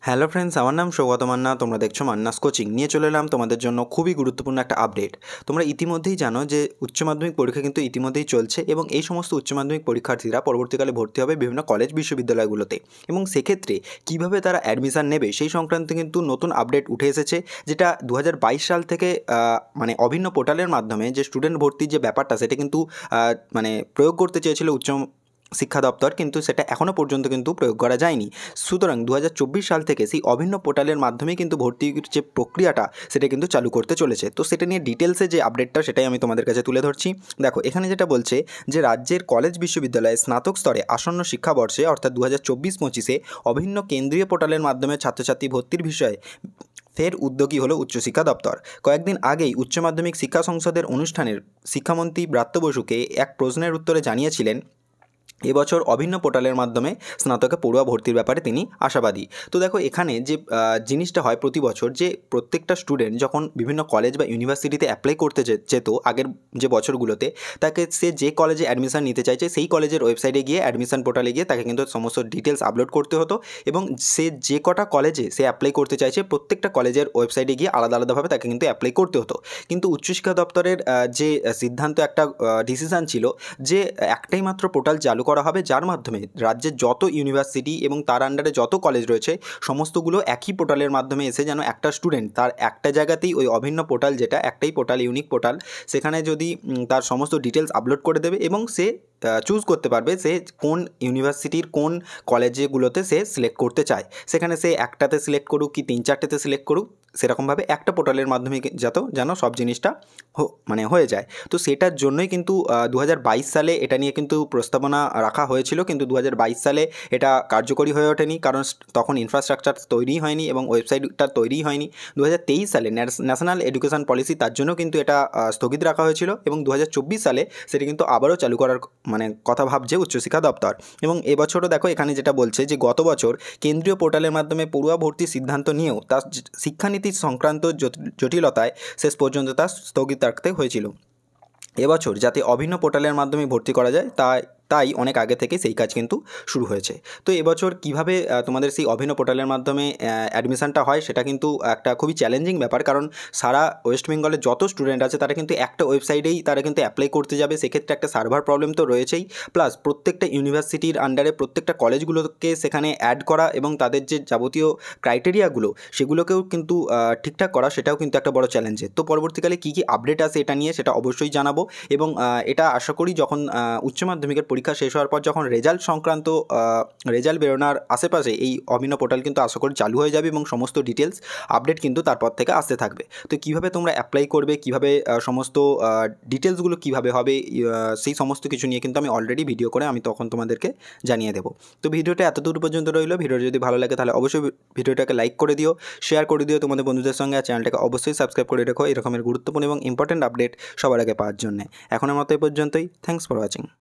Hello friends, আমার নাম সৌগত মান্না। তোমরা দেখছো মান্নাস কোচিং। নিয়ে চলে এলাম তোমাদের জন্য খুবই গুরুত্বপূর্ণ একটা আপডেট। তোমরা ইতিমধ্যেই জানো যে উচ্চ মাধ্যমিক পরীক্ষা কিন্তু ইতিমধ্যেই চলছে এবং এই সমস্ত উচ্চ মাধ্যমিক পরীক্ষার্থীরা পরবর্তীকালে ভর্তি হবে বিভিন্ন কলেজ বিশ্ববিদ্যালয়গুলোতে, এবং সেক্ষেত্রে কীভাবে তারা অ্যাডমিশান নেবে সেই সংক্রান্ত কিন্তু নতুন আপডেট উঠে এসেছে, যেটা 2022 সাল থেকে মানে অভিন্ন পোর্টালের মাধ্যমে যে স্টুডেন্ট ভর্তির যে ব্যাপারটা সেটা কিন্তু মানে প্রয়োগ করতে চেয়েছিল উচ্চ শিক্ষা দপ্তর, কিন্তু সেটা এখনও পর্যন্ত কিন্তু প্রয়োগ করা যায়নি। সুতরাং 2024 সাল থেকে সেই অভিন্ন পোর্টালের মাধ্যমেই কিন্তু ভর্তির যে প্রক্রিয়াটা সেটা কিন্তু চালু করতে চলেছে। তো সেটা নিয়ে ডিটেলসে যে আপডেটটা সেটাই আমি তোমাদের কাছে তুলে ধরছি। দেখো, এখানে যেটা বলছে যে রাজ্যের কলেজ বিশ্ববিদ্যালয়ে স্নাতক স্তরে আসন্ন শিক্ষাবর্ষে অর্থাৎ 2024-25-এ অভিন্ন কেন্দ্রীয় পোর্টালের মাধ্যমে ছাত্রছাত্রী ভর্তির বিষয়ে ফের উদ্যোগী হলো উচ্চশিক্ষা দপ্তর। কয়েকদিন আগেই উচ্চ মাধ্যমিক শিক্ষা সংসদের অনুষ্ঠানের শিক্ষামন্ত্রী ব্রাত্য বসুকে এক প্রশ্নের উত্তরে জানিয়েছিলেন এবছর অভিন্ন পোর্টালের মাধ্যমে স্নাতকে পড়ুয়া ভর্তির ব্যাপারে তিনি আশাবাদী। তো দেখো, এখানে যে জিনিসটা হয় প্রতি বছর, যে প্রত্যেকটা স্টুডেন্ট যখন বিভিন্ন কলেজ বা ইউনিভার্সিটিতে অ্যাপ্লাই করতে যেত আগের যে বছরগুলোতে, তাকে সে যে কলেজে অ্যাডমিশন নিতে চাইছে সেই কলেজের ওয়েবসাইটে গিয়ে অ্যাডমিশন পোর্টালে গিয়ে তাকে কিন্তু সমস্ত ডিটেলস আপলোড করতে হতো, এবং সে যে কটা কলেজে সে অ্যাপ্লাই করতে চাইছে প্রত্যেকটা কলেজের ওয়েবসাইটে গিয়ে আলাদা আলাদাভাবে তাকে কিন্তু অ্যাপ্লাই করতে হতো। কিন্তু উচ্চশিক্ষা দপ্তরের যে সিদ্ধান্ত, একটা ডিসিশান ছিল যে একটাই মাত্র পোর্টাল চালু করা হবে, যার মাধ্যমে রাজ্যের যত ইউনিভার্সিটি এবং তার আন্ডারে যত কলেজ রয়েছে সমস্তগুলো একই পোর্টালের মাধ্যমে এসে যেন একটা স্টুডেন্ট তার একটা জায়গাতেই ওই অভিন্ন পোর্টাল, যেটা একটাই পোর্টাল, ইউনিক পোর্টাল, সেখানে যদি তার সমস্ত ডিটেলস আপলোড করে দেবে এবং সে চুজ করতে পারবে সে কোন ইউনিভার্সিটির কোন কলেজগুলোতে সে সিলেক্ট করতে চায়। সেখানে সে একটাতে সিলেক্ট করুক কি 3-4টেতে সিলেক্ট করুক, সেরকমভাবে একটা পোর্টালের মাধ্যমে যেন সব জিনিসটা মানে হয়ে যায়। তো সেটার জন্যই কিন্তু 2022 সালে এটা নিয়ে কিন্তু প্রস্তাবনা রাখা হয়েছিল, কিন্তু 2022 সালে এটা কার্যকরী হয়ে ওঠেনি, কারণ তখন ইনফ্রাস্ট্রাকচার তৈরিই হয়নি এবং ওয়েবসাইটটা তৈরিই হয়নি। 2023 সালে ন্যাশনাল এডুকেশন পলিসি, তার জন্য কিন্তু এটা স্থগিত রাখা হয়েছিল, এবং 2024 সালে সেটা কিন্তু আবারও চালু করার মানে কথা ভাবছে উচ্চশিক্ষা দপ্তর। এবং এবছরও দেখো, এখানে যেটা বলছে যে গত বছর কেন্দ্রীয় পোর্টালের মাধ্যমে পড়ুয়া ভর্তির সিদ্ধান্ত নিয়েও তার শিক্ষানীতি সংক্রান্ত জটিলতায় শেষ পর্যন্ত তা স্থগিত রাখতে হয়েছিল। এবছর যাতে অভিন্ন পোর্টালের মাধ্যমে ভর্তি করা যায় তাই অনেক আগে থেকে সেই কাজ কিন্তু শুরু হয়েছে। তো এবছর কীভাবে তোমাদের সেই অভিন্ন পোর্টালের মাধ্যমে অ্যাডমিশানটা হয় সেটা কিন্তু একটা খুবই চ্যালেঞ্জিং ব্যাপার, কারণ সারা ওয়েস্ট বেঙ্গলের যত স্টুডেন্ট আছে তারা কিন্তু একটা ওয়েবসাইটেই তারা কিন্তু অ্যাপ্লাই করতে যাবে। সেক্ষেত্রে একটা সার্ভার প্রবলেম তো রয়েছেই, প্লাস প্রত্যেকটা ইউনিভার্সিটির আন্ডারে প্রত্যেকটা কলেজগুলোকে সেখানে অ্যাড করা এবং তাদের যে যাবতীয় ক্রাইটেরিয়াগুলো সেগুলোকেও কিন্তু ঠিকঠাক করা, সেটাও কিন্তু একটা বড় চ্যালেঞ্জের। তো পরবর্তীকালে কী কী আপডেট আসে এটা নিয়ে সেটা অবশ্যই জানাবো, এবং এটা আশা করি যখন উচ্চ মাধ্যমিকের পরীক্ষা শেষ হওয়ার পর যখন রেজাল্ট বেরোনোর আশেপাশে এই অভিন্ন পোর্টাল কিন্তু আশা করি চালু হয়ে যাবে, এবং সমস্ত ডিটেলস আপডেট কিন্তু তারপর থেকে আসতে থাকবে। তো কীভাবে তোমরা অ্যাপ্লাই করবে, কীভাবে সমস্ত ডিটেলসগুলো কীভাবে হবে, সেই সমস্ত কিছু নিয়ে কিন্তু আমি অলরেডি ভিডিও করে আমি তখন তোমাদেরকে জানিয়ে দেবো। তো ভিডিওটা এতদূর পর্যন্ত রইলো। ভিডিওটা যদি ভালো লাগে তাহলে অবশ্যই ভিডিওটাকে লাইক করে দিও, শেয়ার করে দিও তোমাদের বন্ধুদের সঙ্গে, আর চ্যানেলটাকে অবশ্যই সাবস্ক্রাইব করে রেখো এরকমের গুরুত্বপূর্ণ এবং ইম্পর্টেন্ট আপডেট সবার আগে পাওয়ার জন্য। এখনের মতো এই পর্যন্তই। Thanks for watching.